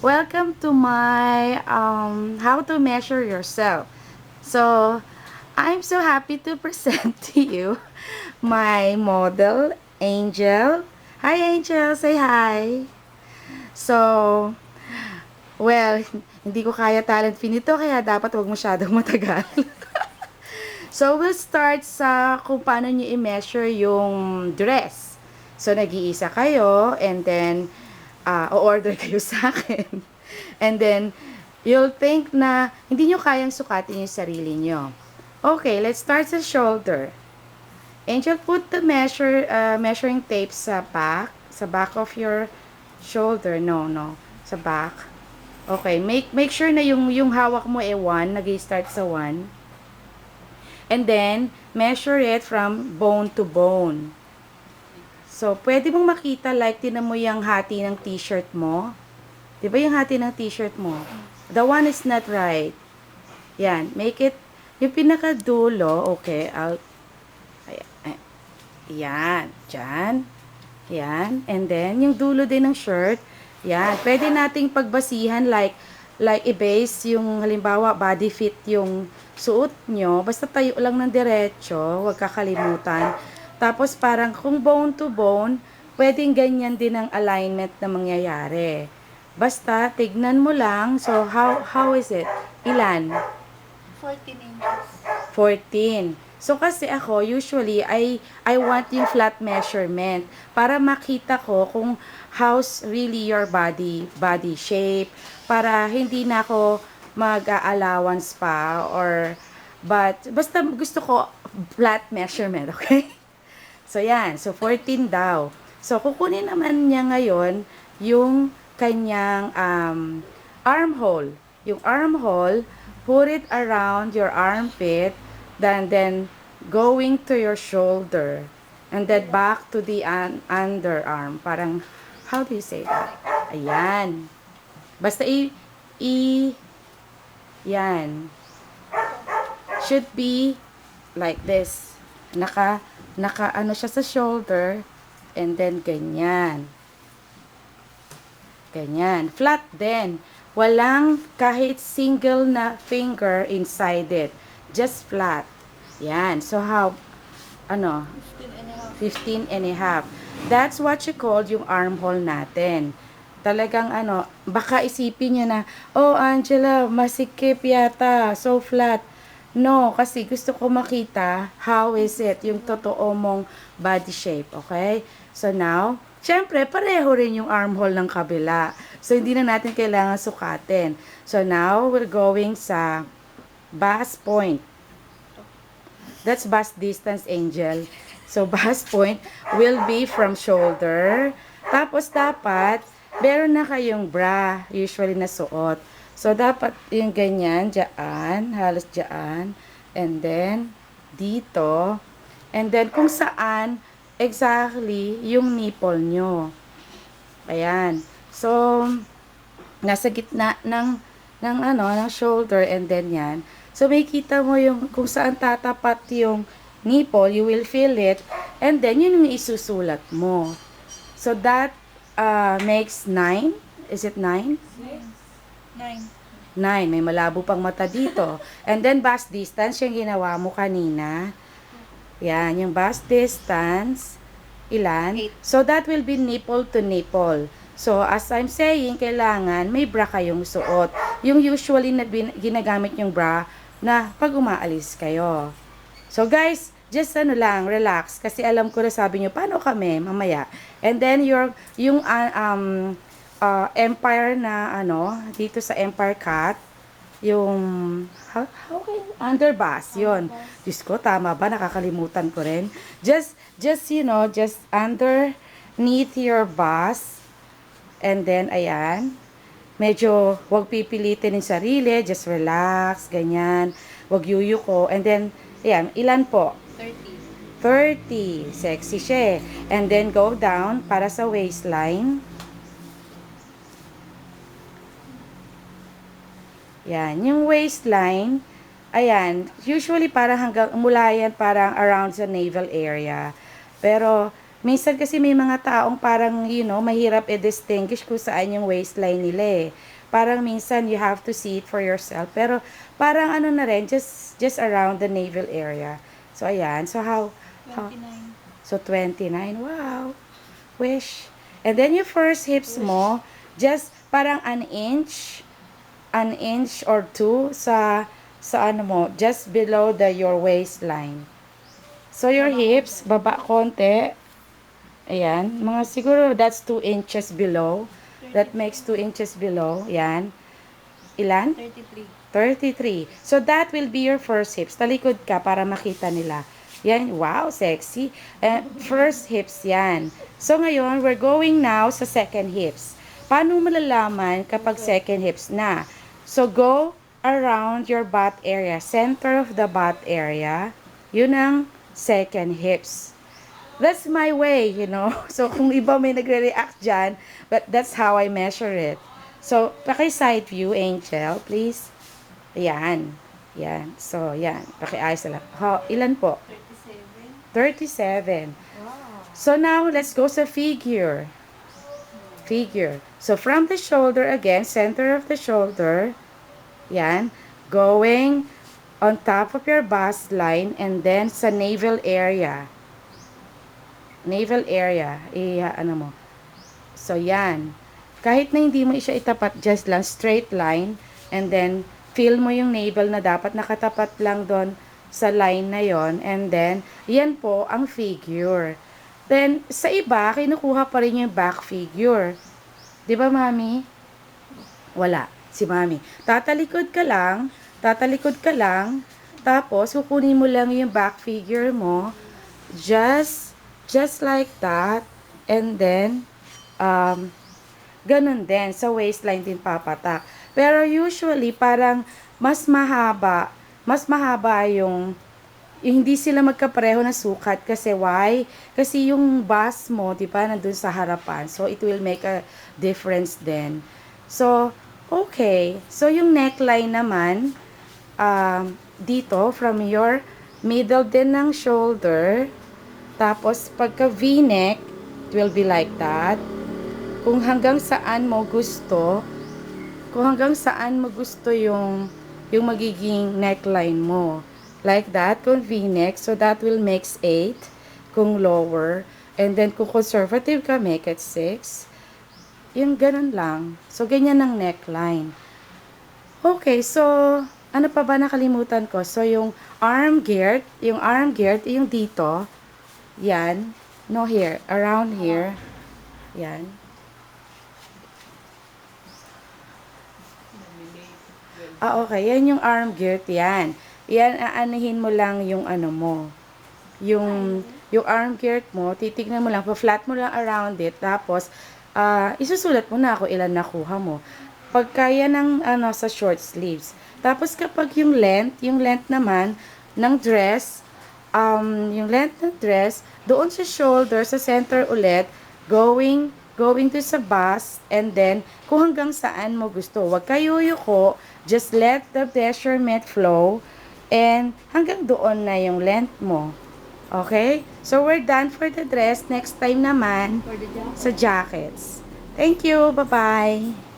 Welcome to my how to measure yourself. So, I'm so happy to present to you my model, Angel. Hi, Angel. Say hi. So, well, hindi ko kaya talent fin ito, kaya dapat wag masyadong matagal. So, we'll start sa kung paano nyo i-measure yung dress. So, nag-iisa kayo, and then, o-order kayo sa akin. And then, you'll think na hindi nyo kayang sukatin yung sarili nyo. Okay, let's start sa shoulder. Angel, put the measuring tape sa back of your shoulder. No, sa back. Okay, make sure na yung hawak mo 1, nag-start sa 1. And then, measure it from bone to bone. So, pwede mong makita, like, tinan mo yung hati ng t-shirt mo. Di ba yung hati ng t-shirt mo? The one is not right. Yan, make it, yung pinakadulo, okay, yan, dyan. Yan, and then, yung dulo din ng shirt, yan, pwede nating pagbasihan, like i-base yung, halimbawa, body fit yung suot nyo, basta tayo lang ng diretso, huwag kakalimutan. Tapos parang kung bone to bone, pwedeng ganyan din ang alignment na mangyayari. Basta, tignan mo lang, so how is it? Ilan? 14 inches. 14. So kasi ako, usually, I want yung flat measurement para makita ko kung how's really your body shape, para hindi na ako mag-allowance pa but basta gusto ko flat measurement, okay? So yan, so 14 daw. So kukunin naman niya ngayon yung kanyang armhole. Yung armhole, put it around your armpit, then going to your shoulder, and then back to the underarm. Parang, how do you say that? Ayan. Basta yan. Should be like this. Naka ano siya sa shoulder, and then ganyan. Ganyan. Flat din. Walang kahit single na finger inside it. Just flat. Yan. So, how, 15 and a half. That's what you call yung armhole natin. Talagang baka isipin nyo na, oh, Angela, masikip yata. So flat. No, kasi gusto ko makita how is it, yung totoo mong body shape. Okay? So, now, syempre, pareho rin yung armhole ng kabila. So, hindi na natin kailangan sukatin. So, now, we're going sa bust point. That's bust distance, Angel. So, bust point will be from shoulder. Tapos, dapat, meron na kayong bra, usually na suot. So, dapat yung ganyan, dyan, halos dyan. And then, dito. And then, kung saan, exactly, yung nipple nyo. Ayan. So, nasa gitna ng shoulder, and then yan. So, may kita mo yung kung saan tatapat yung nipple, you will feel it, and then yun yung isusulat mo. So, that makes 9. Is it 9? 9. 9. May malabo pang mata dito. And then, bust distance, yung ginawa mo kanina. Yan, yung bust distance, ilan? 8. So, that will be nipple to nipple. So, as I'm saying, kailangan may bra kayong suot. Yung usually na ginagamit yung bra na pag umaalis kayo. So, guys, just relax. Kasi alam ko na sabi nyo, paano kami mamaya? And then, yung Empire na dito sa Empire Cut, yung underbust, yun. Diyos ko, tama ba? Nakakalimutan ko rin. Just underneath your bust, and then, ayan, medyo wag pipilitin yung sarili, just relax, ganyan, wag yuyuko, and then, ayan, ilan po? 30. Sexy siya eh. And then, go down para sa waistline. Yan, yung waistline, ayan, usually parang mula yan parang around sa navel area. Pero, minsan kasi may mga taong parang, mahirap i-distinguish kung saan yung waistline nila eh. parang minsan you have to see it for yourself. Pero parang ano na rin, just around the navel area. So, ayan. So, how 29. so, 29. Wow. Wish. And then yung first hips mo, just parang an inch or two sa ano mo, just below your waistline. So, your hips, baba konti. Ayan. Mga siguro that's 2 inches below. That makes 2 inches below. Ayan. Ilan? 33. 33. So, that will be your first hips. Talikod ka para makita nila. Yan. Wow, sexy. First hips yan. So, ngayon, we're going now sa second hips. Paano malalaman kapag second hips na? So, go around your butt area. Center of the butt area. Yun ang second hips. That's my way, you know. So, kung iba may nagre-react dyan, but that's how I measure it. So, paki-side view, Angel, please. Ayan. Yan. So, yan. Pakiayos na lang. Ilan po? 37. 37. So, now, let's go sa figure. Figure. So, from the shoulder again, center of the shoulder. Yan. Going on top of your bust line and then sa navel area. Navel area. Ano mo. So, yan. Kahit na hindi mo siya itapat, just lang straight line and then feel mo yung navel na dapat nakatapat lang doon sa line na yon and then yan po ang figure. Then sa iba kinukuha pa rin yung back figure. 'Di ba, Mami? Wala si Mami. Tatalikod ka lang, tapos kukunin mo lang yung back figure mo just like that and then ganun din, sa waistline din papatak. Pero usually, parang mas mahaba yung hindi sila magkapareho na sukat. Kasi why? Kasi yung bust mo, di ba, nandun sa harapan. So, it will make a difference then. So, okay. So, yung neckline naman, dito, from your middle din ng shoulder, tapos, pagka V-neck, it will be like that. Kung hanggang saan mo gusto yung magiging neckline mo. Like that, kung V-neck, so that will makes 8. Kung lower, and then kung conservative ka, make it 6. Yung ganun lang. So, ganyan ang neckline. Okay, so, ano pa ba nakalimutan ko? So, yung arm girth, yung dito, yan, no here, around here, yan. Okay. Yan yung arm girth, yan. Yan, aanihin mo lang yung ano mo. Yung arm girth mo, titignan mo lang, pa-flat mo lang around it, tapos, isusulat mo na kung ilan nakuha mo. Pagka yan ng, sa short sleeves. Tapos, kapag yung length naman, ng dress, doon sa shoulder, sa center ulit, going to sa bust, and then, kung hanggang saan mo gusto. Huwag kayo yuko, just let the measurement flow, and hanggang doon na yung length mo. Okay? So, we're done for the dress. Next time naman, sa jackets. Thank you. Bye-bye.